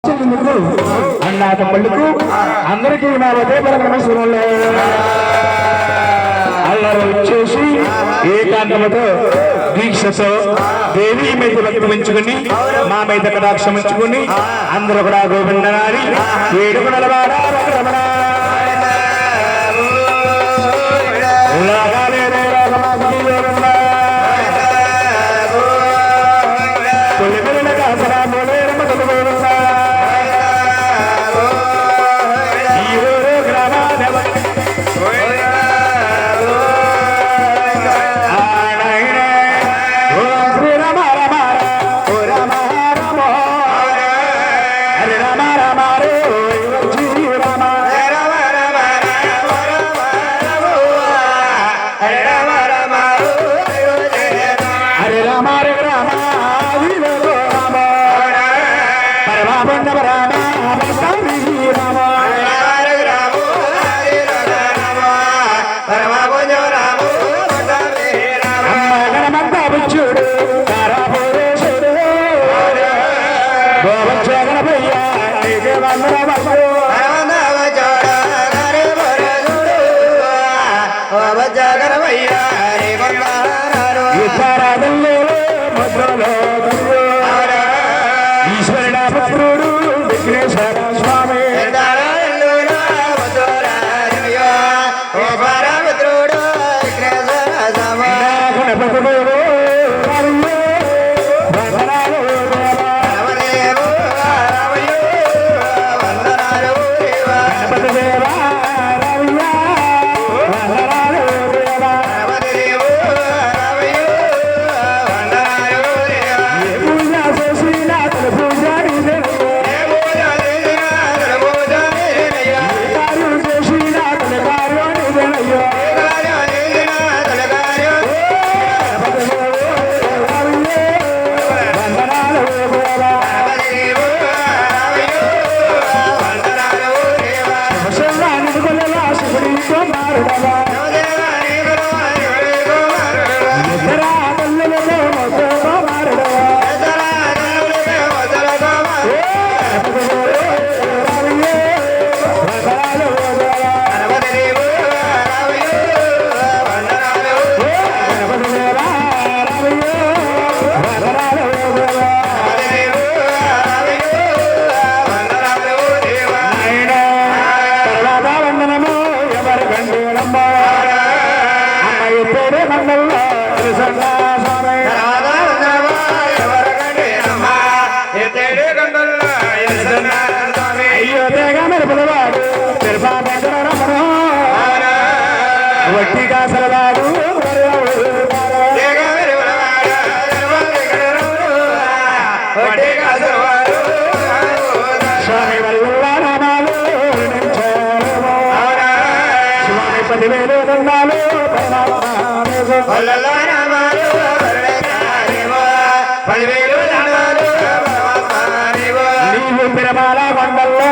అన్నా తమ్ముళ్ళకు అందరికీ మా ఉదయపరమేశ్వరంలో అల్లరు వచ్చేసి ఏకాంతముతో దీక్షతో దేవి మీద భక్తి ఉంచుకుని మా మీద కటాక్షం ఉంచుకుని అందరూ కూడా గోవిందనారి ఏడుగు నలవాడ ఈశ్వరుడా పుత్రుడు విఘ్నేశ్వర స్వామి వట్టిగా సలవాడు స్వామి వల్ల నామాలు స్వామి 10,000 దండాలు నీవు తిరుమల కొండల్లో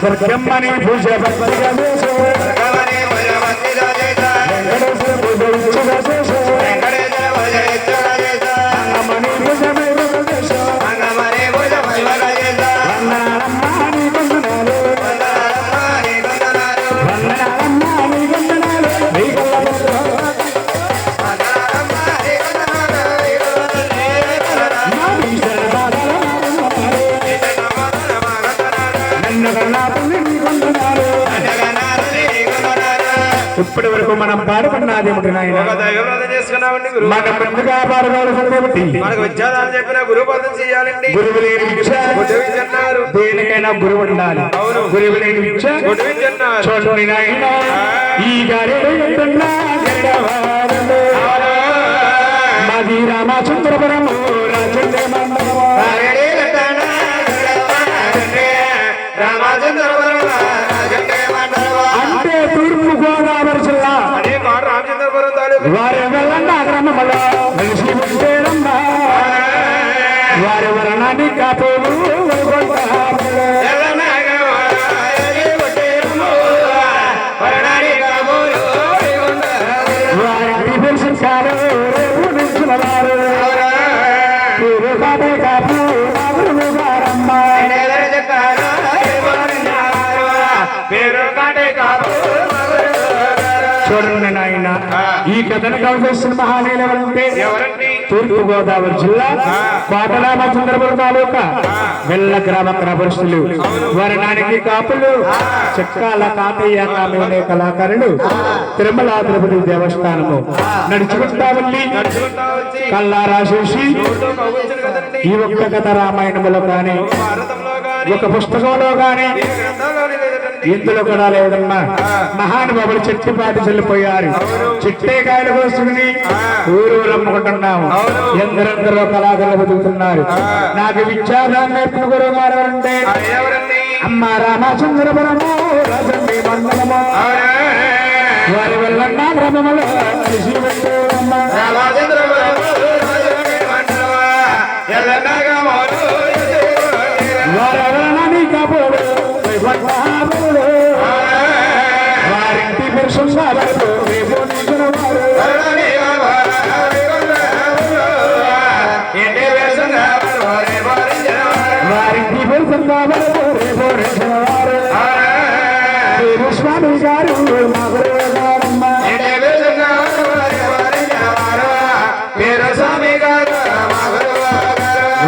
స్వర్గమ్మని పూజ భక్తిగా చేసే వెంకటేశ్వర పూజ ఇచ్చుగా చేసే అంగమణి పూజ వైభవ చేసే వందనాలమ్మా నీ వందనాలు వందనాలమ్మా నీ వందనాలు ఇప్పటి వరకు మనం పాడుకున్నది ఏమిటి నాయన మన ముందుగా పాడుకోవాల్సింది మనకు విద్యాదానం చెప్పిన గురుపాదం చేయాలండి. గురువు లేని విద్య అన్నారు దేనికైనా గురువు ఉండాలి. గురువు లేని విద్య చూడండి నాయన ఈ గారి మాది రామచంద్రపురము రాజండే మండలము అంటే తూర్పు గోదావరి జిల్లా రామచంద్రపురం తాలూకు వారి వెళ్ళండి గ్రామంలో కలిసి ఉంటేనమ్మా వారి వర్ణాన్ని కాపోలు వారి సంస్కారం రేపు నిలిచినవారు కాపే కాపు గారమ్మా చూడండి నాయన ఈ కథను కవిస్తున్న మహానీయులు ఎవరంటే తూర్పు గోదావరి జిల్లా కోటరామచంద్రపురం తాలూకా వెల్ల గ్రామ గ్రామస్తులు వర్ణానికి కాపులు చెక్కాల కాకయ్య కామేనే కళాకారులు తిరుమల తిరుపతి దేవస్థానము నడుచుకుంటా వెళ్ళి కల్లారా చూసి ఈ ఒక్క కథ రామాయణములో కానీ ఒక పుస్తకంలో కానీ ఇందులో కూడా లేదమ్మా. మహానుభావులు చెట్టుపాటి చెల్లిపోయారు. చిట్టేకాయలు కోసుకుని ఊరు అమ్ముకుంటున్నాము. ఎందరెందరో కళాకారులు బతుకుతున్నారు. నాకు విద్యాదాన్ని నేర్పిన గురువు గారు అంటే అమ్మ రామచంద్రపురము రాజండి మండలము వారి వల్ల గ్రామములో కలిసి పెట్టేవమ్మ వారెవరని కాపోడు వారింటి పెరుసున్న వరకు రేపు నిలిచిన వారు వారింటి పెరుసున్న వరకు రేపు నిలిచిన వారు స్వామి గారు మా గురువు గారమ్మ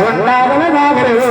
ఉండాలని నా గురువు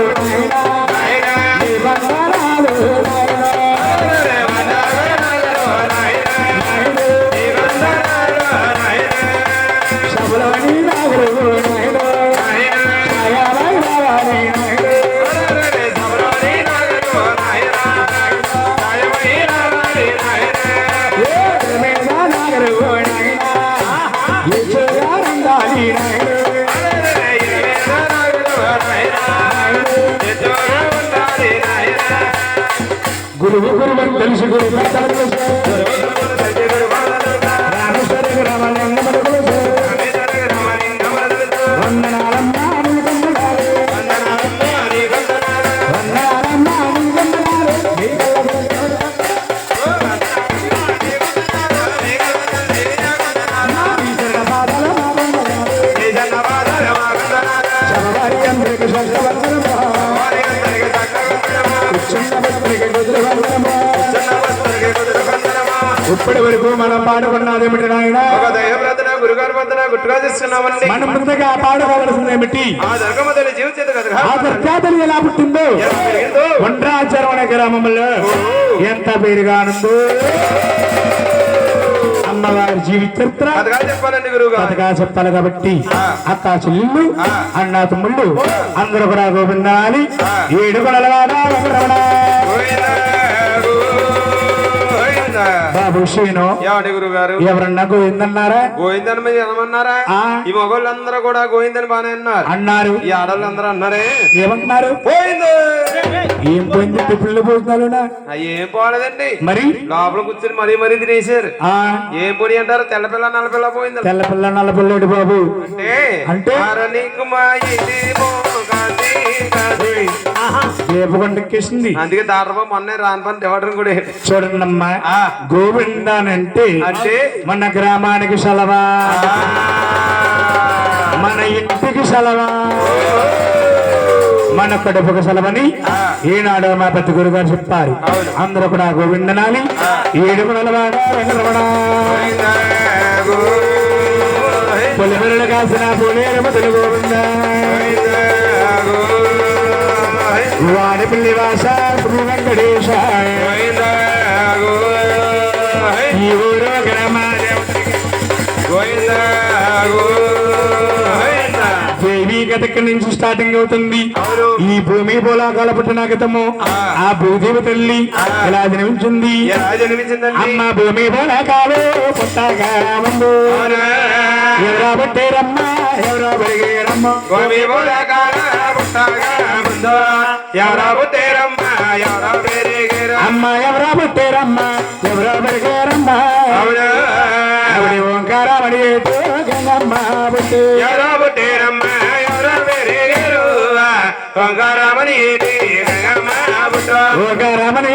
గురువు గురువు తెలుసు గురు రామేశ్వర రామలింగ వందనాలమ్మా ఇప్పటి వరకు మనం పాడుకున్నది ఏమిటి నాయన గురుగారు వద్దన గుట్టుగా చేస్తున్నామండి. మనం ముందుగా పాడుకోవాల్సింది ఏమిటి ఆ దుర్గమ్మతల్లి జీవిత కథ ఆ దుర్గాతల్లి ఎలా పుట్టిందో ఒండ్రాచరం అనే గ్రామంలో ఎంత పేరుగానుందో అమ్మవారి జీవిత చెప్పాలండి గురువుగా కథగా చెప్పాలి కాబట్టి అక్క చెల్లెళ్ళు అన్న తమ్ముళ్ళు అందరూ కూడా గోవిందాలి ఏడు బాబు శ్రీను గురువు గారు ఎవరన్నా గోవిందన్నారా గోవిందని మీద ఏమన్నారా ఈ మగోళ్ళందరూ కూడా గోవిందని బానే అన్నారు ఈ ఆడవాళ్ళందరూ అన్నారే ఏమంటున్నారు పోయింది ఏం పోయింది టిఫిన్లు భోజనాలునా ఏం పోలేదండి మరి లోపల కూర్చొని మరీ తినేసారు ఏం పొడి అంటారు తెల్లపిల్ల నల్లపిల్ల పోయింది తెల్లపిల్ల నల్లపిల్లడు బాబు అంటే అంటే దేవగొండెక్కేసింది. అందుకే దాదాపు మొన్న రాని పని ఇవ్వడం కూడా చూడండమ్మా, ఆ. గోవిందానంటే అంటే మన గ్రామానికి సెలవా, మన ఇంటికి సెలవా, మన కడుపుకు సెలవని ఈనాడు మా పెద్ద గురువు గారు చెప్పారు. అందరూ కూడా గోవిందనాలి. ఏడుగుల పొలిమెరలు కాసిన పులేరు మొదలు గోవింద, వాడి పిల్లి వాస శ్రీ వెంకటేశ, ఈ ఊరు దేవి గతకి నుంచి స్టార్టింగ్ అవుతుంది. ఈ భూమి భూలాకాల పుట్టిన గతము ఆ భూదేవి తల్లి ఇలా జన్మించింది. అమ్మ భూమి భూలాకాలు పుట్టగా ముందు ఎవరా పట్టేరమ్మ, ఎవరా పెరిగేరమ్మ, భూమి భూలాకాల పుట్టగా ముందు ఎవరా పుట్టేరమ్మ, ఎవరా పెరిగేరమ్మ, అమ్మ ఎవరా పట్టేరమ్మ, ఎవరా పెరిగేరమ్మ, ఆవిడ ఓంకారమణి గంగమ్మ పుట్టి ఎవరా పుట్టేరమ్మ, ఎవరా పెరిగేరు ఓంకారమణి గంగమ్మ పుట్ట, ఓంకారమణి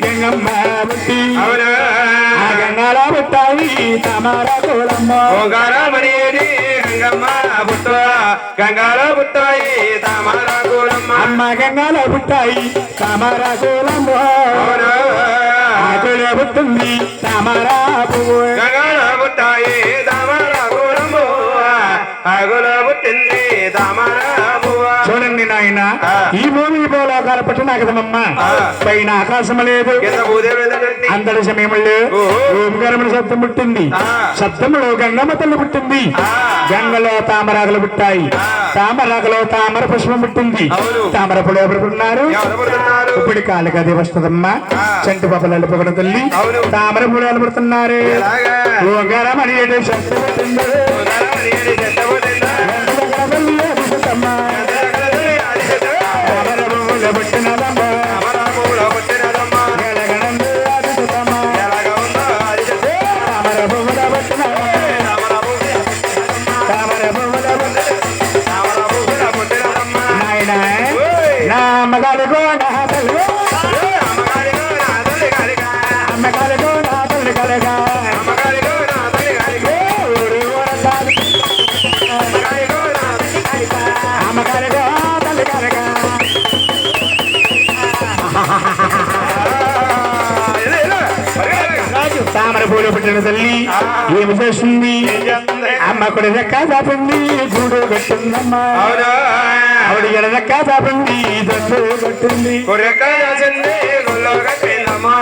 గంగమ్మ పుట్టి అవునా ఆ గంగాల పుట్టాయి తమార కోలమ్మ, ఓంకారమణి గంగమ్మ పుట్ట, గంగాల పుట్టాయి తామర కూలమ్మ, అమ్మ గంగాల పుట్టాయి తమార కోలమ్మ, అవునా ఆకులో పుట్టింది తమార పువ్వు, గంగాల పుట్టాయి తామర కూలమ్మ, ఆగుల పుట్టింది తామర పువ్వ. చూడండి నాయన, ఈ భూమి భూలోకాల పట్టిన కదమ్మా, పైన ఆకాశం లేదు, కింద భూదేవి ఎదురుంది. అంతటి సమయంలో ఓంకారముల శబ్దం పుట్టింది. శబ్దములో గంగమ్మ తల్లి పుట్టింది. గంగలో తామరాకులు పుట్టాయి. తామరాకులో తామర పుష్పం పుట్టింది. తామర పులు ఎవరు పుట్టినారు? ఎవరు పుడుతున్నారు? ఇప్పుడు కాలికి అది వస్తుందమ్మా. చంటి పాపలు పొగడ తల్లి తామర పులు ఎవరు పుడుతున్నారు? ఎలాగా? ఓంకారం అని ఏడు శబ్దం పుట్టింది. ఓంకారమణి చెత్త పుట్టిందా? తల్లి అది పుట్టమ్మా. తామర పువ్వులు పుట్టినదమ్మా. తామర పువ్వులో పుట్టినదమ్మా. గలగలందు అది పుట్టమ్మా. ఎలాగ ఉందో అది చెత్త. తామర పువ్వుల పుట్టినదమ్మా. తామర పువ్వులో తామర పువ్వుల పుట్టిన తామర పువ్వులో పుట్టినదమ్మా. నాయన నా అమ్మగారికో నా తల్లి, అమ్మగారిగో నా తల్లి గారిగా. అమ్మగారికో నా తల్లి కలగా, అమ్మగారిగో నా తల్లి గారిగా. ఊరి ఊరందాలు అమ్మగారిగో నా తల్లి గారిగా. అమ్మగారికో తల్లి కలగా. ఇలా, ఇలా. పరిగెత్తగా. తామర పూలు పుట్టిన తల్లి ఏమి చేస్తుంది? అమ్మ కొడి రెక్క చాపింది, గూడు కట్టిందమ్మా. అవునా? ఆవిడ ఎడ రెక్క చాపింది, దొడ్డు కట్టింది. కొరెక్క జాచింది గుల్లో కట్టిందమ్మా.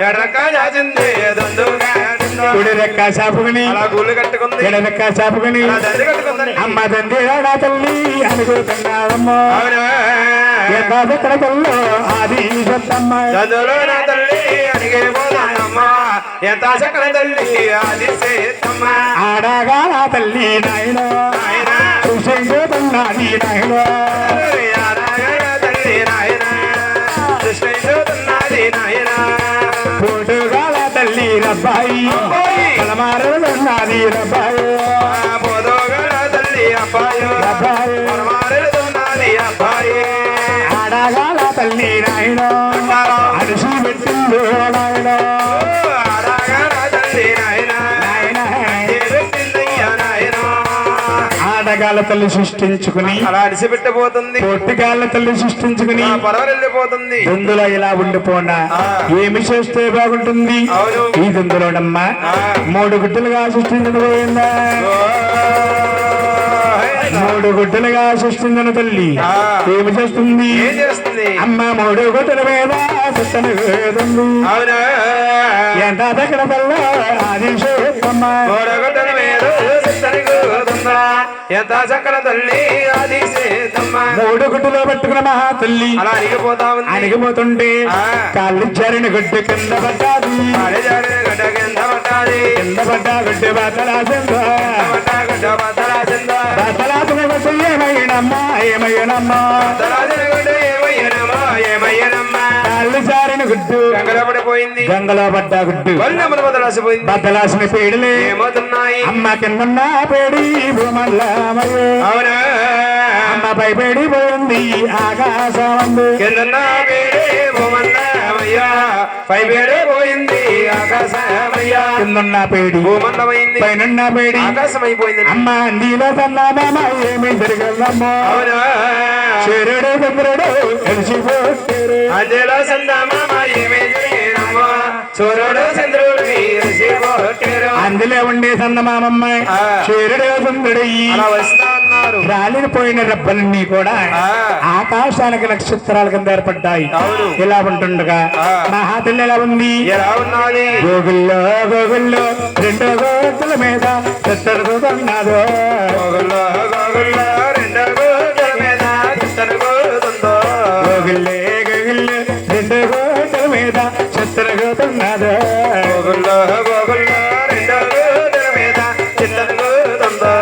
ఎర్రక్క జాచింది దొందుగా కట్టిందో. కుడి రెక్క చాపుకుని అలా గుళ్ళు కట్టుకుంది. ఎడ రెక్క చాపుకుని అలా దండి కట్టుకుందని. అమ్మ తండ్రి రాడా తల్లి అనుకుంటున్నావమ్మా. అవునా? ఎక్కడ కల్లో ఆది సత్తమ్మ. చదువులో నా తల్లి అడిగే పోదానమ్మా. ఎంత చక్కన తల్లి అది సేతమ్మ. ఆడగా నా తల్లి నాయన నాయనా చూసేది నాయన. ఆడగా తల్లి నాయన కృష్ణుతున్నది నాయన. పోటుగా నా తల్లి రబ్బాయి, కలమారున్నది రబ్బాయి. పోదోగల తల్లి అబ్బాయి రబ్బాయి పరమారుతున్నది అబ్బాయి. ఆడగా నా తల్లి నాయన అరిసి పెట్టిందో నాయన. ఆడగా తల్లి నాయన పెట్టిందయ్యా నాయన. ఆడగాళ్ళ తల్లి సృష్టించుకుని అలా అడిసిపెట్టబోతుంది. పొట్టిగాళ్ళ తల్లి సృష్టించుకుని పరవరెళ్ళిపోతుంది. దుందులో ఇలా ఉండిపోనా ఏమి చేస్తే బాగుంటుంది? అవును. ఈ దుందులోనమ్మా 3 గుడ్డలుగా సృష్టించబోయిందా? 3 గుడ్డలుగా సృష్టించిన తల్లి ఏమి చేస్తుంది? ఏం చేస్తుంది? అమ్మ 3 గుడ్డల మీద సుత్తను వేస్తుంది. అవునా? ఎంత దగ్గర తల్ల ఆది చేస్తమ్మ. గోడగొట్టన మీద సిద్ధని కూతుందా. ఎంత చక్కన తల్లి అది సేతమ్మ. 3 గుడ్డలో పట్టుకున్న మహా తల్లి అలా అడిగిపోతా ఉంది. అణిగిపోతుంటే కాళ్ళు జారిన గుడ్డ కింద పడ్డాది. అడిజాడే గడ్డ కింద పట్టాది. కింద పడ్డా గుడ్డ బతలాసిందా. పట్టా గడ్డ బతలాసిందా. బతలాసిన గుడ్డ ఏమైనమ్మా ఏమయ్యనమ్మా. బతలాసిన గడ్డ ఏమయ్యనమ్మా ఏమయ్యనమ్మా. కాళ్ళు జారిన గుడ్డు గంగలో పడిపోయింది. గంగలో పడ్డా గుడ్డు వల్లెమ్మలు బదలాసిపోయింది. బతలాసిన పేడులే ఏమవుతున్నాయి? అమ్మ కిందన్న పేడి భూమల్లా అవునా? అమ్మ పైబడిపోయింది ఆకాశం కిందన్న వేరే భూమన్నమయ్యా పై వేరే పోయింది ఆకాశమయ్యా కిందన్న పేడి భూమన్నమైంది పైన పేడి ఆకాశం అయిపోయింది అమ్మ నీలో తన్నామా ఏమి జరగదమ్మా అవునా చెరుడు చంద్రుడు కలిసిపోతారు అంజలో సందమామ ఏమే చేయనమ్మా చూరుడు చంద్రుడు కలిసిపోతారు అందులో ఉండే సందమామమ్మ చెరుడు చంద్రుడు అలా వస్తా ఉన్నారు రాలిన పోయిన రబ్బలన్నీ కూడా ఆకాశానికి నక్షత్రాల కింద ఏర్పడ్డాయి అవును. ఇలా ఉంటుండగా మహాతల్లి ఎలా ఉంది ఎలా ఉన్నది గోగుల్లో గోగుల్లో రెండో గోతుల మీద చెత్తడుతున్నదో గోగుల్లో గోగుల్లో రెండో గోగుల మీద తిరుగుతుందో గోగుల్లే గోగుల్లో రెండో గోతుల మీద చెత్తడుతున్నదో గోగుల్లో గోగుల్లో రెండో గోగుల మీద తిరుగుతుందో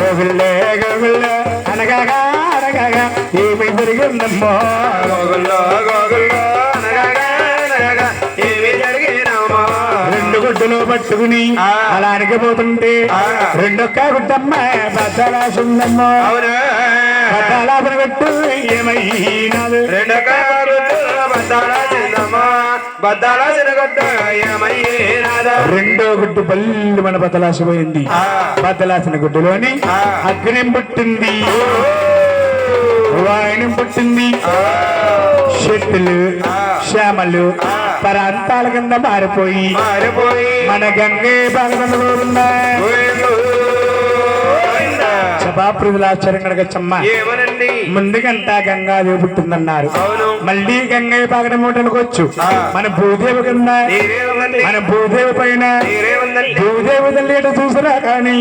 గోగుల్లే గోగుల్లో అనగా అనగా ఏమి జరిగిందమ్మో గోగుల్లో గోగుల్లో అనగా అనగా ఏమి జరిగినమ్మా రెండు గుడ్డలు పట్టుకుని అలా అణిగిపోతుంటే రెండొక్క గుడ్డమ్మ బద్దలాసుందమ్మో అవును బద్దలాసన పెట్టు ఏమైనాదు రెండు కాలు బద్దాల చిందమ్మా బద్దాల చిన్నగొడ్డ ఏమయ్యేనాదా రెండో గుడ్డు పల్లు మన బద్దలాసిపోయింది బద్దలాసిన గుడ్డులోని అగ్ని పుట్టింది వాయనం పుట్టింది చెట్టులు శ్యామలు పరాంతాల కింద మారిపోయి మారిపోయి మన గంగే బాగా సభాప్రభులాచార్యం గడగచ్చమ్మ ఏమనండి ముందుగంతా గంగాదేవి పుట్టిందన్నారు అవును మళ్ళీ గంగయ్య పాకడ మూటనుకోవచ్చు మన భూదేవి కింద నీరే ఉందండి మన భూదేవి పైన నీరే ఉందండి భూదేవి తల్లి ఎటు చూసినా కానీ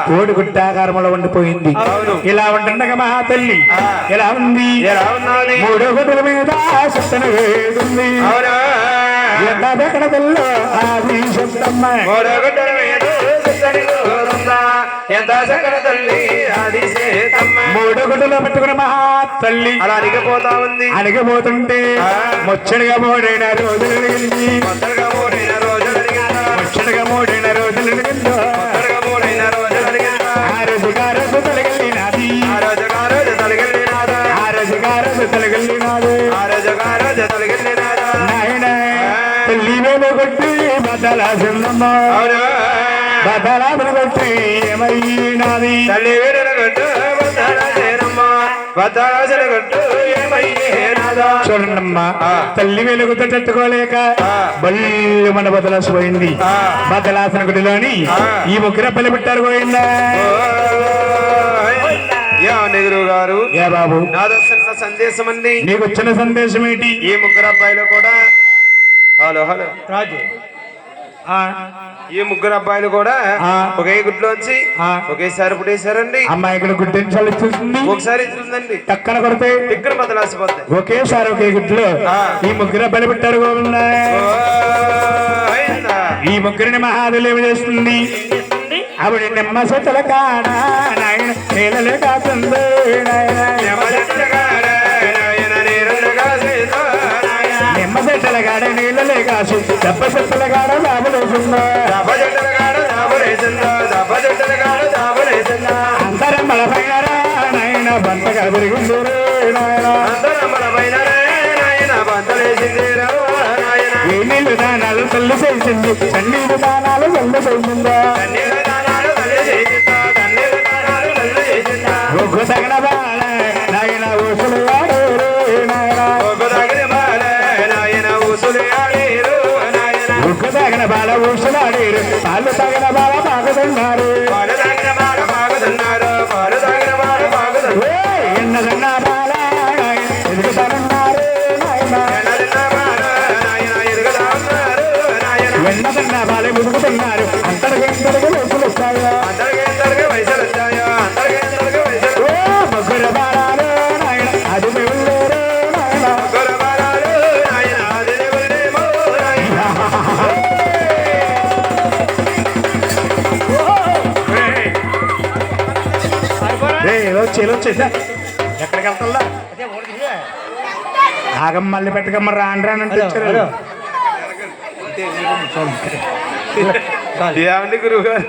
కోడి గుట్టాకారంలో ఉండిపోయింది అవును ఇలా ఉంటుండగా మా తల్లి ఎలా ఉంది ఎలా ఉన్నది మూడో గుడ్డల మీద సత్తను వేస్తుంది అవునా ఎక్కడ తెల్లో ఆది శబ్దమ్మ మూడగొడ్డల మీద సుత్తడి గోరుందా ఎంత సకల తల్లి అది సేతమ్మ మూడో గుడ్డలో పెట్టుకున్న మహా తల్లి అలా అరిగిపోతా ఉంది అలిగిపోతుంటే ముచ్చడిగా మూడైన రోజులు అడిగింది కొత్తగా మూడైన రోజులు అడిగిందా ముచ్చడిగా మూడైన రోజులు అడిగిందో కొత్తగా మూడైన రోజులు అడిగిందా ఆ రోజు తొలగినాది ఆ రోజుగా రోజు తొలగిల్లినాదా ఆ రోజు తొలగినాదు ఆ రోజుగా రోజు తొలగిల్లినాదా నాయన తల్లి వేలు కొట్టి బద్దలాసిందమ్మ అవునా బద్దలాసన కొట్టి ఏమైనాది తల్లి వీడున కొట్టు బద్దాల చేనమ్మ బద్దాల కొట్టు ఏమయ్యేనాదా చూడండమ్మా తల్లి వెలుగుతో తట్టుకోలేక బల్లి మన బదలాసిపోయింది బదలాసన గుడిలోని ఈ ముగ్గురు పల్లి పెట్టారు పోయిందా నెహ్రూ గారు ఏ బాబు నాదొస్తున్న సందేశం అండి నీకు వచ్చిన సందేశం ఏంటి ఈ ముగ్గురు అబ్బాయిలు కూడా హలో హలో రాజు ఈ ముగ్గురు అబ్బాయిలు కూడా ఒకే గుడ్లోంచి ఒకేసారి పుట్టేశారండి అమ్మాయి ఇక్కడ గుడ్డించాలి చూస్తుంది ఒకసారి ఇస్తుందండి టక్కన కొడితే దగ్గర బదలాసిపోతాయి ఒకేసారి ఒకే గుడ్లో ఈ ముగ్గురు బలి పెట్టారు గోవిందా ఈ ముగ్గురిని మహాదేవి చేస్తుంది ఆవిడ నిమ్మ చెట్టుల కాడ నాయన నీళ్ళలే కాస్తుంది నిమ్మ చెట్టుల కాడ నీళ్ళలే కాసు దెబ్బ చెట్టుల కాడ లాభలేసిందా అంతరమ్మల పైన నాయన బంతగా తిరిగింది ఏ నీళ్ళు దానాలు తల్లి చేసింది చన్నీళ్ళు దానాలు తల్లి చేసిందా ఒగ్గు తగిన బాల నాయన ఊసులు ఒగ్గు తగిన బాల ఊసులాడేరు పాలు తగిన బాల బాగుతున్నారు ఎన్నదన్న బాల ఎదుగుతారన్నారు ఎన్నదన్న బాల ఎదుగుతున్నారు అంతరికి ఊసులు వస్తాయా ముగ్గురు బాలాలు నాయన అది వెళ్ళేరు వచ్చేదా ఎక్కడికి వెళ్తుందా ఆగం మళ్ళీ పెట్టకమ్మ రాను రానంటే ఏమండి గురువు గారు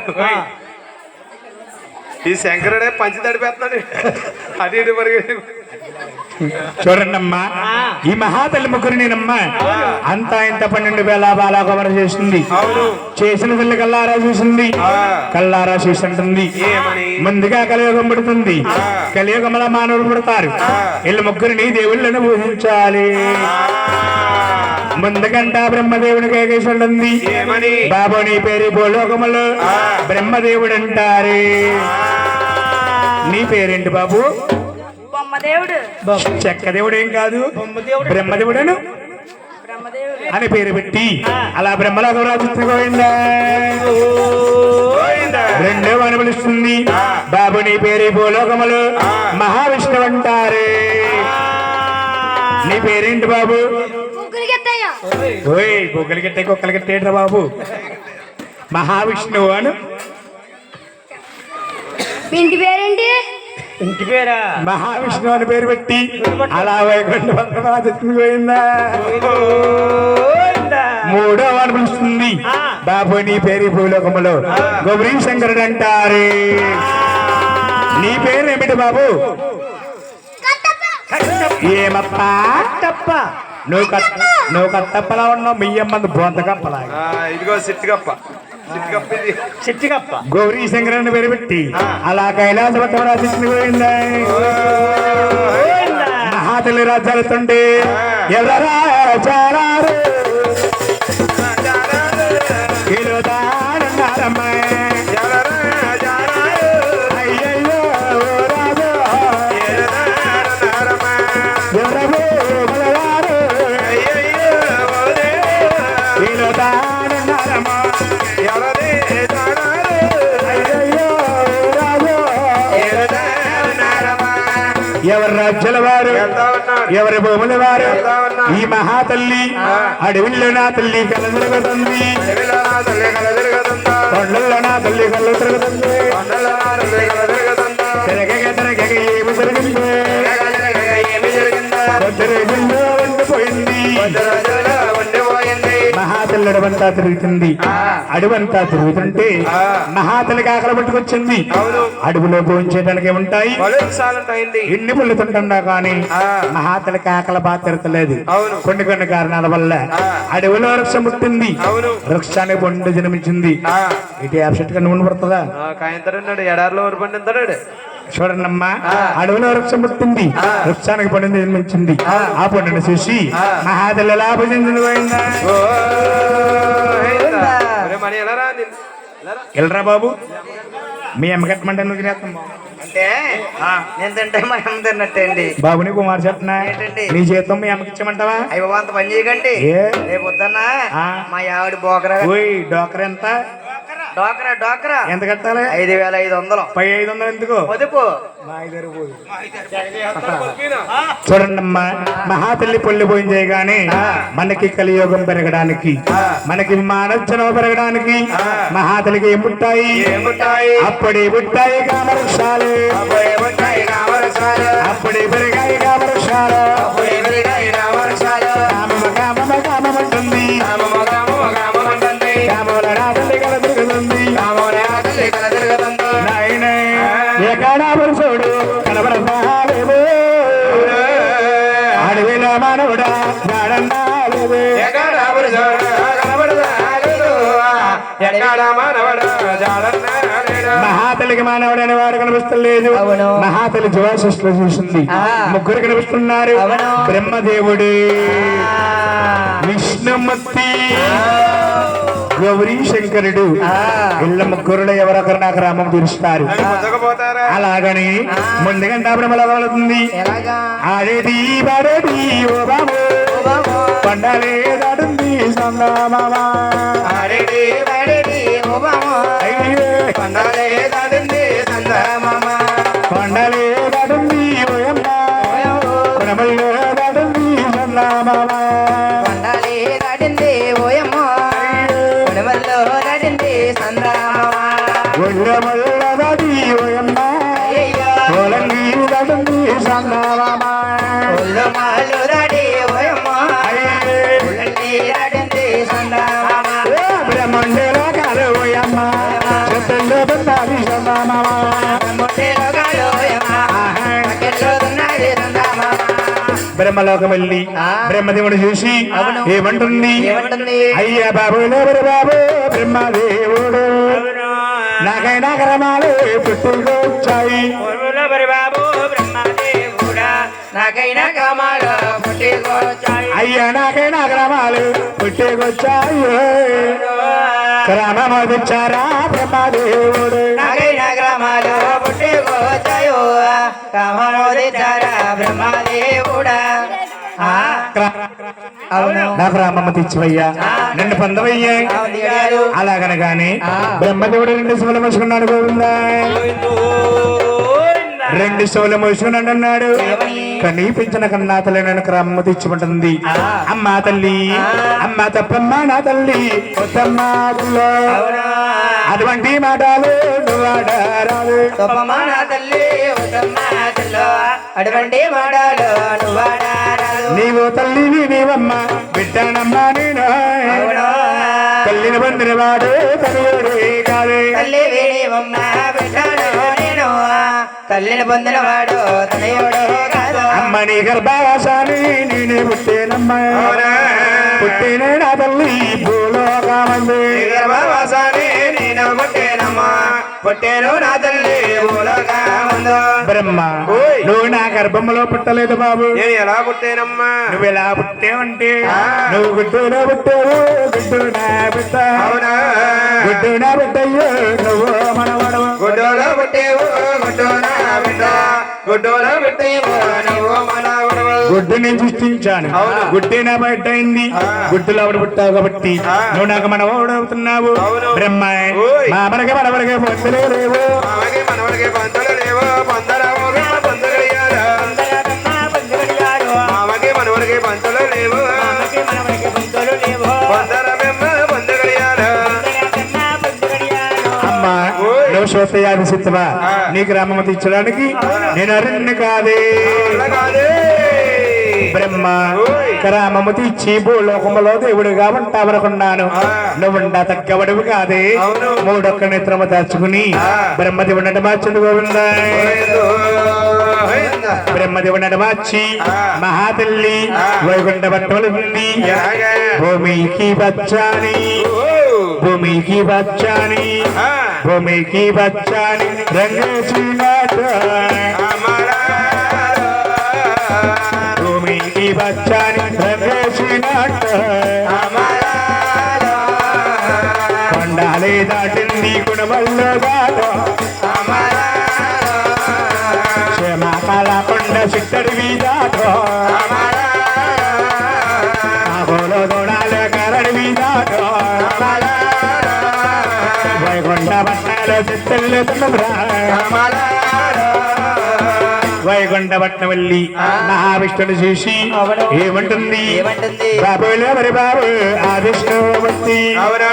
ఈ శంకరుడే పంచి తడిపేస్తున్నాడు అది ఇది మరి చూడండమ్మా ఈ మహాతల్లి ముగ్గురినేనమ్మా అంతా ఇంత 12,000 బాలాగమన చేసింది. చేసిన తల్లి కల్లారా చూసింది, కల్లారా చూసి అంటుంది ముందుగా కలియుగం పుడుతుంది, కలియుగంలో మానవులు పుడతారు, వీళ్ళ ముగ్గురిని దేవుళ్ళని పూజించాలి. ముందుకంట బ్రహ్మదేవునికి ఏకేశ్వరుంది, బాబు నీ పేరు భూలోకములు బ్రహ్మదేవుడు అంటారే. నీ పేరేంటి బాబు? బొమ్మదేవుడు. చెక్కదేవుడు ఏం కాదు, బ్రహ్మదేవుడను అని పేరు పెట్టి అలా బ్రహ్మలోకం రాజుపోయిందా. రెండో అని పిలుస్తుంది, బాబు నీ పేరు భూలోకములు మహావిష్ణువు అంటారే. నీ పేరేంటి బాబు? ఓయ్ బొగ్గలు గిట్టే కుక్కలు గిట్టేట్రా బాబు. మహావిష్ణువు అను. ఇంటి పేరేంటి? ఇంటి పేరా? మహావిష్ణువు అని పేరు పెట్టి అలా పోయిందా. మూడో అని పిలుస్తుంది, బాబు నీ పేరు భూలోకములో గౌరీ శంకరుడు అంటారే. నీ పేరు ఏమిటి బాబు? ఏమప్పా? నువ్వు కట్టప్పలా ఉన్నావు, మియ్యమ్మంది బొంత కప్పలా. ఇదిగో సిట్టిగప్ప. సిట్టిగప్ప గౌరీ శంకరుని పేరు పెట్టి అలా కైలాస పోయిందా. మహాతల్లి రాజ్యాలుతుంటే ఎవరా చారారు అయ్యయ్యో రాజు ఎవరో బలవారు ఎవరి రాజ్యాల వారు, ఎవరి భూముల వారు, ఈ మహాతల్లి అడవిలో నా తల్లి కళ్ళ తిరుగుతుంది, కొండల్లో నా తల్లి కళ్ళు తిరుగుతుంది, తిరగగ తిరగగ ఏమి జరిగింది, కొద్ది రోజుల్లో వండిపోయింది. మహాతల్లి అడవంతా తిరుగుతుంది, అడవంతా తిరుగుతుంటే మహాతల్లికి ఆకలి పట్టుకొచ్చింది. అడవిలో భోంచేయడానికి ఏముంటాయి, ఎన్ని పుల్లు తింటున్నా కానీ మహాతల్లికి ఆకలి బాగా తిరగలేదు. కొన్ని కొన్ని కారణాల వల్ల అడవిలో వృక్షం పుట్టింది, వృక్షానికి పండు జన్మించింది. ఇటు యాప్సెట్ గా నూనె పడుతుందా? ఎడారిలో పండుతాడు. చూడండమ్మా, అడవిలో వృక్షం పుట్టింది, వృక్షానికి పండు జన్మించింది. ఆ పండుని చూసి మహాతల్లి ఎలా భుజించింది పోయిందా. వెళ్ళరా బాబు, మీ అమ్మకట్టమంటే నువ్వు తినేస్తాం అంటే నేను తింటే మా అమ్మ తిన్నట్టే అండి. బాబుని కుమార్ చెప్తున్నా, ఏంటండి నీ జీతం మీ అమ్మకి ఇచ్చామంటావా? అయ్యో అంత పని చేయకండి. రేపు వద్దన్నా మా ఆవిడ బోకరా. డోకర్ ఎంత? డోకరా ఎంత కట్టాలి? 5,500. 5,500 ఎందుకు? పొదుపు. చూడండమ్మా, మహాతల్లి పొల్లి పోయిన చేయగానే మనకి కలియోగం పెరగడానికి, మనకి మానవ పెరగడానికి మహాతల్లికి ఏం పుట్టాయి? అప్పుడే పుట్టాయి కామవృక్షాలు, అప్పుడే పెరిగాయి కామవృక్షాలు. కామమ కామమ కామమంటుంది, కామల రాతల్లి కల తిరుగుతుంది. నాయనే ఏకాడాపురుషుడు కనబడతాలేవు, అడవిలో మానవుడా నాడన్నాలేవు. మహాతల్లికి మానవుడు అనే వాడు కనిపిస్తలేదు. మహాతల్లి జీవాశిష్లో చూసింది, ముగ్గురు కనిపిస్తున్నారు. బ్రహ్మదేవుడు, విష్ణుమూర్తి, గౌరీ శంకరుడు. ఇళ్ళ ముగ్గురులో ఎవరొకరు నాకు రామం తీరుస్తారు. అలాగని ముందుగంట బ్రహ్మలోకమవుతుంది. ఆడేది పాడేది ఓ బాబు, పండాలే దాడుంది సందామామ. కొండలే దాడుంది ఓయమ్మ, కొనమల్లో దాడుంది సందామామ. ఒళ్ళమల్ల దాడి ఓయమ్మ, కోలంగి దాడుంది సందామామ. బ్రహ్మండలో కాలు ఓయమ్మ, చెత్తల్లో బందాలి సందామామ. బ్రహ్మలోకం వెళ్ళి బ్రహ్మదేవుడు చూసి అవును. ఏమంటుంది ఏమంటుంది అయ్యా బాబు లేబరు బాబు బ్రహ్మదేవుడు నాకైనా గ్రమాలు పుట్టుకొచ్చాయి బాబు బ్రహ్మదేవుడా నాకైనా కామాలు పుట్టుకొచ్చాయి అయ్యా నాకైనా గ్రామాలు పుట్టుకొచ్చాయి గ్రామం తెచ్చారా బ్రహ్మదేవుడు నాకైనా గ్రామాలు పుట్టుకొచ్చాయో కామోదిచారా బ్రహ్మదేవుడా అవును నా గ్రామమ్మ తెచ్చివయ్యా నిన్ను పొందవయ్యా అవును అలాగనగానే బ్రహ్మదేవుడు రెండు శివులు మూసుకున్నాడు గోవిందా రెండు శివులు మూసుకున్నాడు అన్నాడు కనీపించిన కన్నా తల్లి నన్ను క్రమ తెచ్చిమంటుంది అమ్మా తల్లి అమ్మ తప్పమ్మ నా తల్లి కొత్తమ్మ తల్లి. అటువంటి మాటలు నువ్వు ఆడారాలు తప్పమ్మ నా తల్లి ఉత్తమ్మ తల్లో అటువంటి మాటలు నువ్వాడారాలు నీవు తల్లివి నీవమ్మ బిడ్డనమ్మా నేను తల్లిని పొందిన వాడు తల్లి కాదే తల్లి వేణివమ్మ బిడ్డను నేను తల్లిని పొందిన వాడు తనయుడు కాదు అమ్మ నీ గర్భవాసాన్ని నేనే పుట్టేనమ్మా పుట్టిన నా తల్లి భూలోకమంది గర్భవాసాన్ని నేను పుట్టేనమ్మా పుట్టేను నా తల్లి భూలోకమందు. బ్రహ్మ ఓయ్. నువ్వు నా గర్భంలో పుట్టలేదు బాబు నేను ఎలా పుట్టేనమ్మా నువ్వు ఎలా పుట్టావంటే నువ్వు గుడ్డులో పుట్టావు గుడ్డు నా బిడ్డ అవునా గుడ్డు నా బిడ్డయ్యో నువ్వు మనవడవు గుడ్డోలో పుట్టేవు గుడ్డోనా బిడ్డ గుడ్డోలో పుట్టేవు నువ్వు మనవడవు. గుడ్డు నేను సృష్టించాను అవును. గుడ్డే నా బయట అయింది గుడ్డులో ఆవిడ పుట్టావు కాబట్టి నువ్వు నాకు మనవడవుతున్నావు అవును. బ్రహ్మ ఓయ్. మా మనకి మనవడికి పొందులే లేవు మామకి మనవడికి పంతులు లేవు పొందరావుగా పొందగలిగారా మామకి మనవడికి పంతులు లేవు పొందరమెమ్మ పొందగలిగారా అమ్మా ఓయ్. నువ్వు శోతయాది సిద్ధమా నీ గ్రామం తీర్చడానికి నేను అరణ్య కాదే కాదే బ్రహ్మ ఓయ్. గ్రామము తీర్చి భూలోకములో దేవుడిగా ఉంటావనుకున్నాను నువ్వుండా తగ్గవడువు కాదే అవును. మూడొక్క నేత్రము దాచుకుని బ్రహ్మదేవుడు మార్చింది గోవిందా బ్రహ్మదేవుడు మార్చి మహాతల్లి వైకుంఠ పట్టవలుంది భూమికి బచ్చాని భూమికి బచ్చాని భూమికి బచ్చాని రంగేసినాడు భూమికి బచ్చాని రంగేసినాడు కొండాలే దాటింది కుణమల్లో దాట క్షేమకాల కొండ చిట్టడివి దాట ఆగోలో దోడాల కరడివి దాట వైకుంఠ పట్నాల చిత్తెల్లుతున్నరా వైకుంఠపట్నం వెళ్ళి మహావిష్ణుని చూసి ఏమంటుంది ఏమంటుంది? బాబులు మరి బాబు ఆ విష్ణుమూర్తి అవునా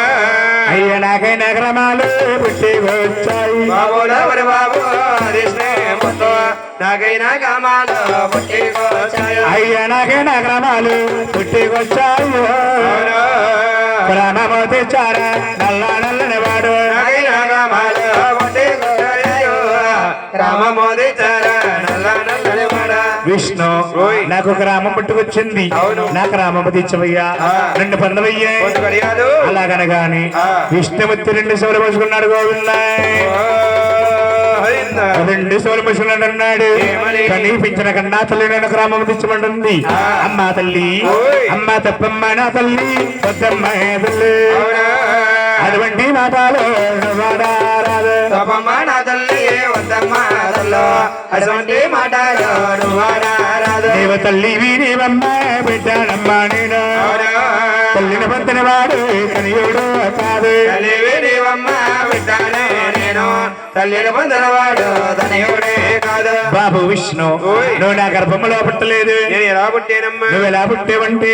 అయ్య నాకై నగరమాలు పుట్టి వచ్చాయి బాబులవరి బాబు హరిష్ణే ముత్తు నాకైనా కామాలు పుట్టికొచ్చాయి అయ్య నాకై నగరమాలు పుట్టికొచ్చాయి గ్రామము తెచ్చారా నల్ల నల్లని వాడు నాకైనా కామాలు పుట్టికొచ్చాయి రామమోదిచారా నల్ల నల్లని వాడ విష్ణు ఓయ్. నాకు గ్రామం పుట్టుకొచ్చింది అవును. నా గ్రామము తెచ్చవయ్యా రెండు పందవయ్యే పొందు గడియాలు అలాగనగాని విష్ణుమూర్తి రెండు శివులు పోసుకున్నాడు గోవింద రెండు శివులు పోసుకున్నాడు అన్నాడు ఏమని? కనిపించిన కన్నా తల్లి నేను గ్రామం తెచ్చమంటుంది అమ్మా తల్లి ఓయ్. అమ్మ తప్పమ్మ నా తల్లి పెద్దమ్మ తల్లి అటువంటి మాటలు వాడారాదు తపమ్మ నా తల్లి వద్దమ్మ తల్లో అటువంటి మాటలు నువ్వాడారాదు నీవు తల్లి నీవమ్మ బిడ్డనమ్మ నేను తల్లిని పొందిన వాడు కనియుడు కాదు తల్లివి నీవమ్మ బిడ్డనే నేను తల్లిని పొందినవాడు తనయుడే కాదు బాబు విష్ణు ఓయ్. నువ్వు నా గర్భములో పుట్టలేదు నేను ఎలా పుట్టానమ్మా నువ్వు ఎలా పుట్టేవంటే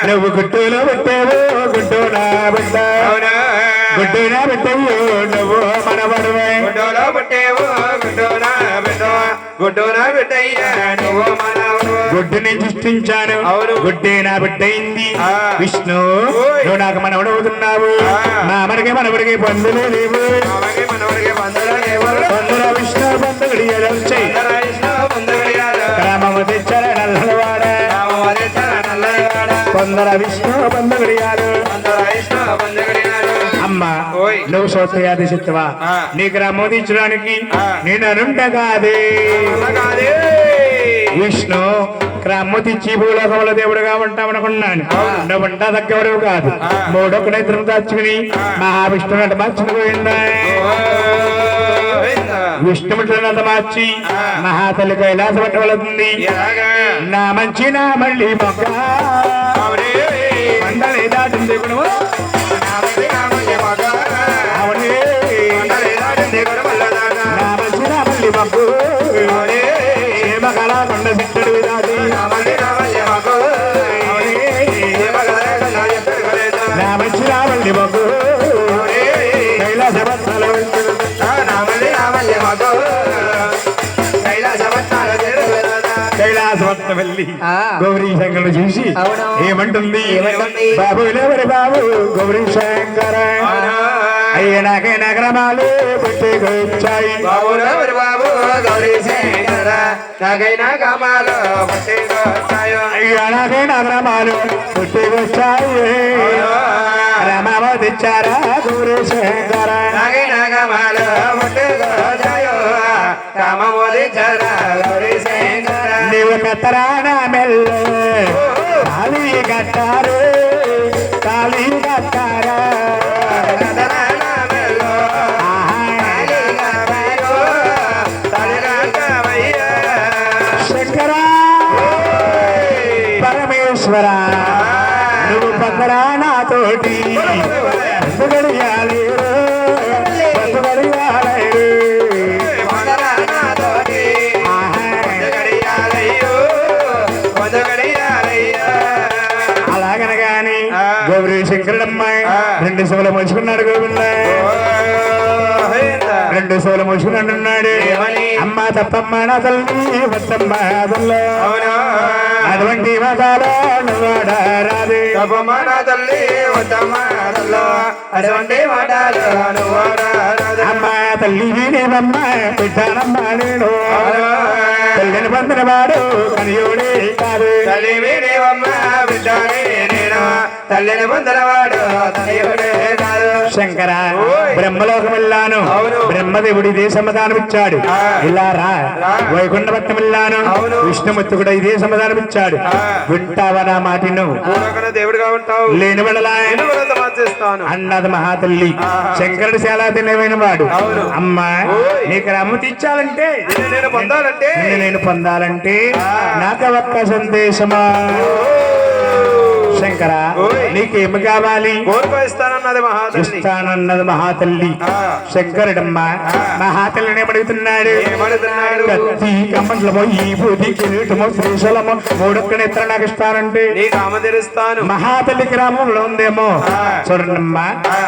నువ్వు గుట్టులో పుట్టావు గుడ్డు నా బిడ్డ అవునా గుడ్డు నా బిడ్డయ్యో నువ్వు మనవడవే గుడ్డోలో పుట్టేవు గుడ్డోనా బిడ్డ గుడ్డోనా బిడ్డయ్యా నువ్వు మనవడు గుడ్డు నేను సృష్టించాను అవును. గుడ్డే నా బిడ్డ అయింది విష్ణు ఓయ్. నువ్వు నాకు మనవడవుతున్నావు మా మనకి మనవడికి పొందులే లేవు మామకి మనవడికి బంధువులు ఎవరు పొందుల విష్ణు పొందుడి వచ్చాయి ముందు గ్రామము తెచ్చారా నల్లవాడ వందల విష్ణు బంధుగడియాలు అమ్మ ఓయ్. నువ్వు సోత్రయాది చిత్తవా ఆ. నీకు రామోదించడానికి ఆ. నేను అరుంటగాదే అలాగాదే. విష్ణు క్రమ్మతిచ్చి భూలోకముల దేవుడుగా ఉంటామనుకున్నాను నువ్వు ఉంటా తగ్గవరు కాదు ఆ. మూడొకడే తిరుగు దాచుకుని మహావిష్ణు నట మార్చుకుపోయిందా గోవింద. విష్ణుముట్లంత మార్చి ఆ. మహాతల్లి కైలాస పట్టవలుతుంది ఎలాగా? నా మంచి నా మళ్ళీ మొక్క అవునే. మండలి దాటింది గుణము నామది నామది మగ. అవనే మండలి దాటింది గుణమల్లదానా. నా మంచి నా మళ్ళీ మొక్కు అవునే. ఏమ కళా కొండ సిట్టడు దాటి నామది నామది మగ. అవనే దేవగలగల నా ఎత్తడు గలేదా. నా మంచి నా మళ్ళీ మొక్కు అవునే. కైలాస పట్టాల నామది నామది మగ. కైలాసవత్తాల చేరుగలదా. కైలాసవత్త వెళ్ళి ఆ. గౌరీ శంకరుడు చూసి అవును. ఏమంటుంది ఏమంటుంది? బాబు ఎవరి బాబు గౌరీ శంకర అవునా. అయ్యే నాకే నగరమాలు పెట్టుకొచ్చాయి బాబులెవరు బాబు గౌరీ శంకర. నాకైనా కామాలు పట్టుకొచ్చాయో. అయ్యా నాకే నగరమాలు పెట్టుకొచ్చాయి రమావతిచ్చారా గౌరీ శంకర నాకైనా కామాలు పట్టుకొచ్చాయో. కామమోదించరా గౌరీ శంకర. నీవు కత్తరాన మెల్ల తాళి కట్టారు తాళి కట్టారా శంకర పరమేశ్వర నువ్వు పక్కరా నాతోటి బతుకడియాలి బతుకడియాలి అలాగనగాని గౌరీ శంకరుడమ్మాయి రెండు సభలు మోసుకున్నాడు గోవింద రెండు సోలు మూసుకుని అంటున్నాడు ఏమని? అమ్మ తప్పమ్మ నా తల్లి వద్దమ్మ తల్లి అటువంటి మతాలో నువ్వాడారాది తల్లి వద్దమ్మాడల్లో అటువంటి మాటలు నువ్వు అమ్మ తల్లి నేనమ్మ బిడ్డానమ్మ నేను తల్లిని పొందిన వాడు కనియోడే కాదు తల్లి వీడివమ్మ బిడ్డనే నేను తల్లిని పొందనవాడు తనయుడే కాదు. శంకర ఓయ్. బ్రహ్మలోకం వెళ్ళాను అవును. బ్రహ్మదేవుడి ఇదే సమాధానం ఇచ్చాడు ఆ. ఇలా రా రా. వైకుంఠపట్నం వెళ్ళాను అవును. విష్ణుమూర్తి కూడా ఇదే సమాధానం ఇచ్చాడు ఆ. వింటావా నా మాటిను పూర్వకన దేవుడిగా ఉంటావు. లేని వెళ్ళలా నేను కూడా మార్చేస్తాను. అన్నది మహాతల్లి ఆహా. శంకరుడు చాలా తెలివైన వాడు అవును. అమ్మా ఓయ్. నీకు రమ్ము తెచ్చాలంటే నిన్ను నేను పొందాలంటే నిన్ను నేను పొందాలంటే ఆ. నాకు ఒక్క సందేశమా శంకర ఓయ్. నీకేమి కావాలి కోరుకో ఇస్తానన్నది మహాతల్లి. ఇస్తానన్నది మహాతల్లి ఆ. శంకరుడమ్మ మహాతల్లిని ఏమడుగుతున్నాడు ఏమడుగుతున్నాడు? కత్తి కమండలమో ఈ బూది కిరీటమో శ్రీశలమో మూడొక్క నేత్ర నాకు ఇస్తానంటే నీ కామ తీరుస్తాను. మహాతల్లి గ్రామంలో ఉందేమో ఆ. చూడండమ్మ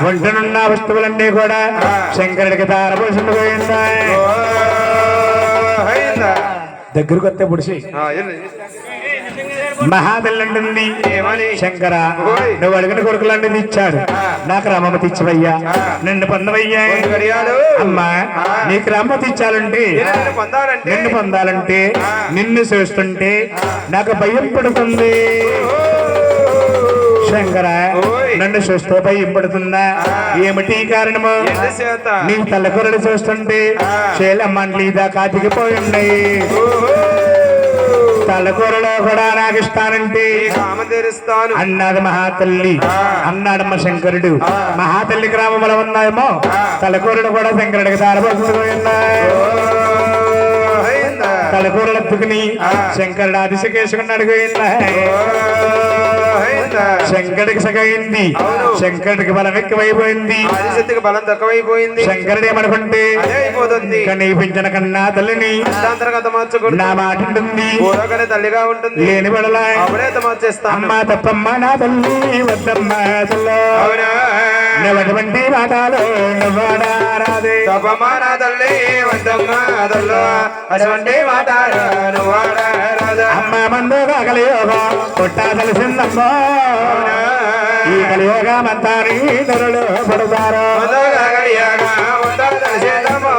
ఒంటనున్న వస్తువులన్నీ కూడా ఆ. శంకరుడికి తారపోసింది పోయిందా ఓ, అయిందా? దగ్గరకు వస్తే పుడిసి ఎల్లు. మహాతల్లి అంటుంది ఏమని? శంకర ఓయ్. నువ్వు అడిగిన కొడుకులన్నీ ఇచ్చాడు ఆ. నాకు రామమతి ఇచ్చవయ్యా ఆ. నిన్ను పొందవయ్యా పొందు గడియాలు. అమ్మా ఆ. నీకు రామమతి ఇచ్చాలంటే నిన్ను పొందాలంటే నిన్ను పొందాలంటే ఆ. నిన్ను చూస్తుంటే నాకు భయం పడుతుంది ఓ, శంకర ఓయ్. నన్ను చూస్తే భయం పడుతుందా ఆ. ఏమిటి కారణము ఎంత చేత? నీ తలకొరలు చూస్తుంటే ఆ. శైలమండలి దాకా అతికిపోయి ఉన్నాయి ఓహో, తలకొరలో కూడా నాకు ఇస్తానంటే నీ కామ తీరుస్తాను. అన్నాడు మహాతల్లి ఆ. అన్నాడమ్మ శంకరుడు ఆ. మహాతల్లి గ్రామంలో ఉన్నాయేమో ఆ. తలకూరలు కూడా శంకరుడికి తారపోతున్నాయి ఓ, అయిందా? తలకూరలు ఎత్తుకుని ఆ. శంకరుడు అతిశకేసుకున్నాడు ఓ, అయిందా? శంకరుడికి సగైంది అవును. శంకరుడికి బలం ఎక్కువైపోయింది ఆదిశక్తికి బలం తక్కువైపోయింది. శంకరుడు ఏమనుకుంటే అదే అయిపోతుంది. కనీపించిన కన్నా తల్లిని అంతర్గత మార్చకూడదు. నా మాట ఉంటుంది పూర్వకనే తల్లిగా ఉంటుంది. లేని బడలా అప్పుడే మార్చేస్తాను. అమ్మ తప్పమ్మ నా తల్లి వద్దమ్మ తల్లో అవునా? నువ్వటువంటి మాటలు నువ్వాడారాదే తప్పమ్మా నా తల్లి వద్దమ్మ తల్లో అటువంటి మాటాలు నువ్వు వాడరాదా? అమ్మ మందుగా కలియోగా పుట్టా తెలిసిందమ్మా ఈ కలియోగమంతా నీ నరులు పడతారు ముందుగా గడియగా ఉండాలి చేద్దాము.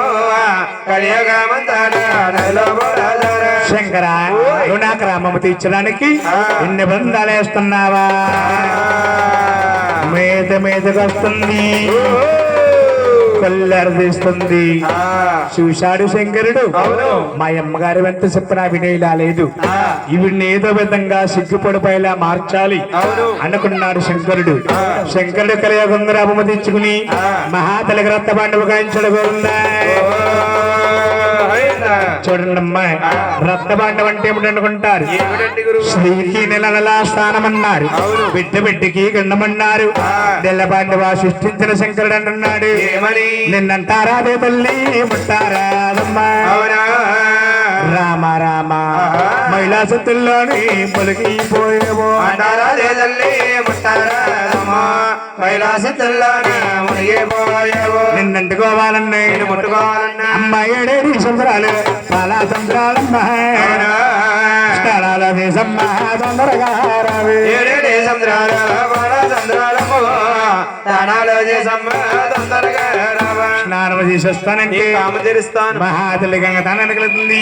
కలియగా మంతాన నదిలో పడతారా? శంకర నువ్వు నాకు రామము తీర్చడానికి ఇన్ని బంధాలు వేస్తున్నావా మీదకు వస్తుంది కొల్లర తీస్తుంది చూశాడు శంకరుడు మా అమ్మగారి వెంట చెప్పిన వినేలా లేదు ఈవిడ్ని ఏదో విధంగా సిగ్గుపడిపోయేలా మార్చాలి అనుకున్నాడు శంకరుడు కలియుగంగా తెచ్చుకుని మహాతలకి రక్త పాండవు గాయించడు చూడండి అమ్మాయి రక్తబాండం అంటే ఏమిటనుకుంటారు స్త్రీకి నెల స్థానమన్నారు బిడ్డకి గండమన్నారు నెల్లబాండవా సృష్టించిన శంకరుడు అంటున్నాడు నిన్నంటారా దే తల్లి ముట్టారాదమ్మా రామ రామ మహిళా సత్తుల్లోని పొలిగిపోయేవో అంటారా దే తల్లి ముట్టారాదమ్మా మహిళా సత్తుల్లోని మునిగిపోయేవో నిన్నంటుకోవాలన్నా ముట్టుకోవాలన్నా అమ్మాయి 7 సంవత్సరాలు చాలా సంవత్సరాలమ్మా స్థలాల దేశమ్మా తొందరగా రావే 7 సంవత్సరాలు బాలా సంవత్సరాలమ్మో తానాలో దేశమ్మ తొందరగా రావా స్నానం చేసేస్తానంటే కామ తీరుస్తాను మహాతల్లి గంగ తానానికి వెళ్తుంది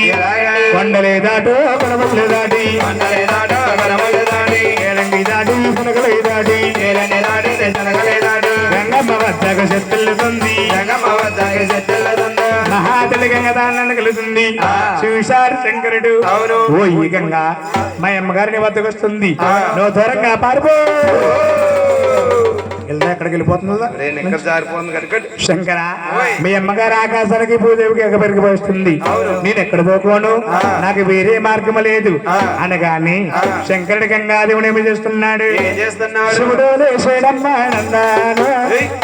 కొండలే దాటో కొడవలే దాటి కొండలే దాటో కొడవలే దాటి ఏలంగి దాటి కొనగలే దాటి ఏలంగి దాటి శనగలే దాటి గంగమ్మ వద్దకు చెత్తెళ్తుంది గంగమ్మ వద్దకు చెత్తెళ్తుంది మహాతల్లి గంగ తానానికి వెళ్తుంది చూశారు శంకరుడు ఓ ఈ గంగ మా అమ్మగారిని వద్దకు వస్తుంది నువ్వు దూరంగా పారిపో ఎక్కడికి వెళ్ళిపోతుందా శంకర మీ అమ్మగారు ఆకాశానికి భూదేవికి ఎగబెరిగి పోస్తుంది నేను ఎక్కడ పోకోను నాకు వేరే మార్గం లేదు అనగాని శంకరుడి గంగాదేవుడు ఏమి చేస్తున్నాడు శివుడు లేచేడమ్మా నందాను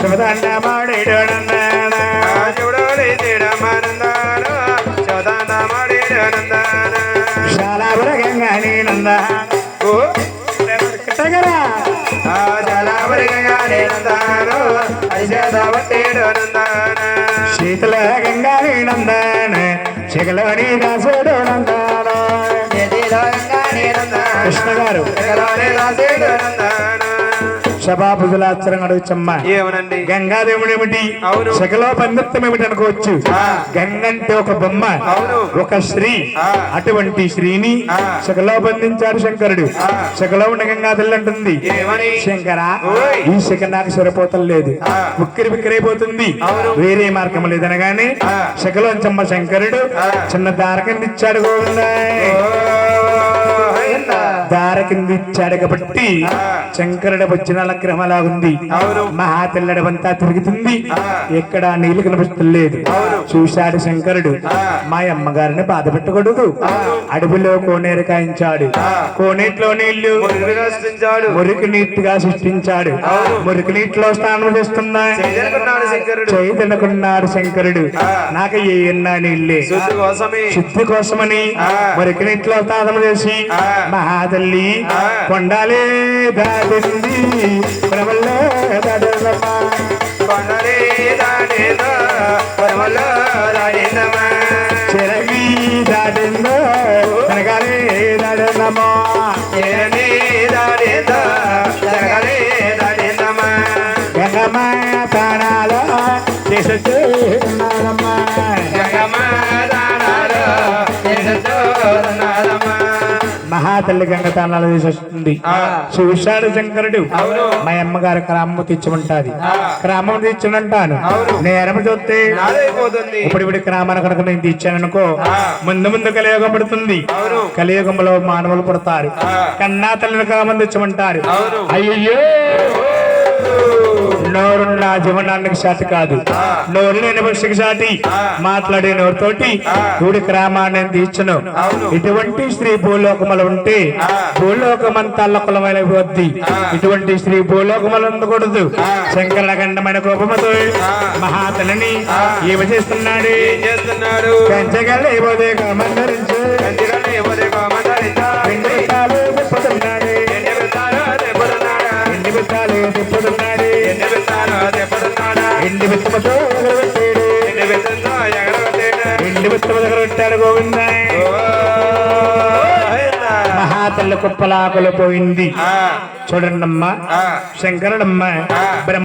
శివదాండమాడేడు నందానా శాలాపుర గంగాని నందా శీతల గంగాని నందాన శిఖలోని దాసుడు నందాన కృష్ణ గారు సభాపుజులాచరణ అడుగుచమ్మా ఏమనండి గంగాదేవుడు ఏమిటి శకలో బంధుత్వం ఏమిటి అనుకోవచ్చు గంగ అంటే ఒక బొమ్మ ఒక స్త్రీ అటువంటి స్త్రీని శకలో బంధించాడు శంకరుడు శకలో ఉన్న గంగా తల్లి అంటుంది శంకర ఈ శక నాకు సరిపోతం లేదు ఉక్కిరి బిక్కిరైపోతుంది వేరే మార్గం లేదనగానే శకలోంచమ్మ శంకరుడు చిన్న దార కింద ఇచ్చాడు దార కింద ఇచ్చాడు కాబట్టి శంకరుడు వచ్చిన క్రమలా ఉంది మహాతెల్లడవంతా తిరుగుతుంది ఎక్కడ నీళ్లు కనిపిస్తలేదు చూశాడు శంకరుడు మా అమ్మగారిని బాధ పెట్టకూడదు అడవిలో కోనేరు కాయించాడు కోనేటిలో నీళ్లు మురికి నీటిగా సృష్టించాడు మురికి నీటిలో స్నానం చేస్తున్నా చేయదనుకున్నాడు శంకరుడు నాకు ఏన్నా నీళ్ళే శుద్ధి కోసమని మురికి నీటిలో స్నానం చేసి మహాతల్లి కొండాలే దాటింది ప్రబల్లో దాడమ్మా కొండలే దాడేదో పరమలో దాడేదమ్మా చెరగి దాటిందో కనకాలే దాడమ్మా చెరని దాడేదో జరగలే దాడేదమ్మా గంగమ్మ తానాలో చేస్తున్నారమ్మా గంగమ్మ దానాలో చేస్తున్నారమ్మా మహాతల్లి గంగ తానాలు చేసేస్తుంది చూశాడు శంకరుడు మా అమ్మగారు క్రామం తెచ్చమంటాది క్రామం తెచ్చనంటాను నేరమ చూస్తే ఇప్పుడు క్రామాన్ని కనుక నేను తెచ్చాననుకో ముందు కలియుగం పడుతుంది కలియుగంలో మానవులు పుడతారు కన్నా తల్లిని క్రామం తెచ్చమంటారు అయ్యో నోరున్న జీవనానికి సాటి కాదు నోరు లేని పక్షికి సాటి మాట్లాడే నోరుతోటి ఊడి క్రామాన్ని తీర్చను ఇటువంటి స్త్రీ భూలోకములు ఉంటే భూలోకమంతా అల్లకులమైన వద్ది ఇటువంటి స్త్రీ భూలోకములు ఉండకూడదు శంకర గండమైన కోపముతో మహాతలని ఏమి చేస్తున్నాడు పెంచగలేబోదే మందరించు తిప్పుతున్నాడు ఎండి విత్తమతో ఎండి విత్తమ దగ్గర పెట్టాడు గోవింద మహాతల్లి కుప్పలాకలు పోయింది చూడండమ్మా శంకరుడమ్మ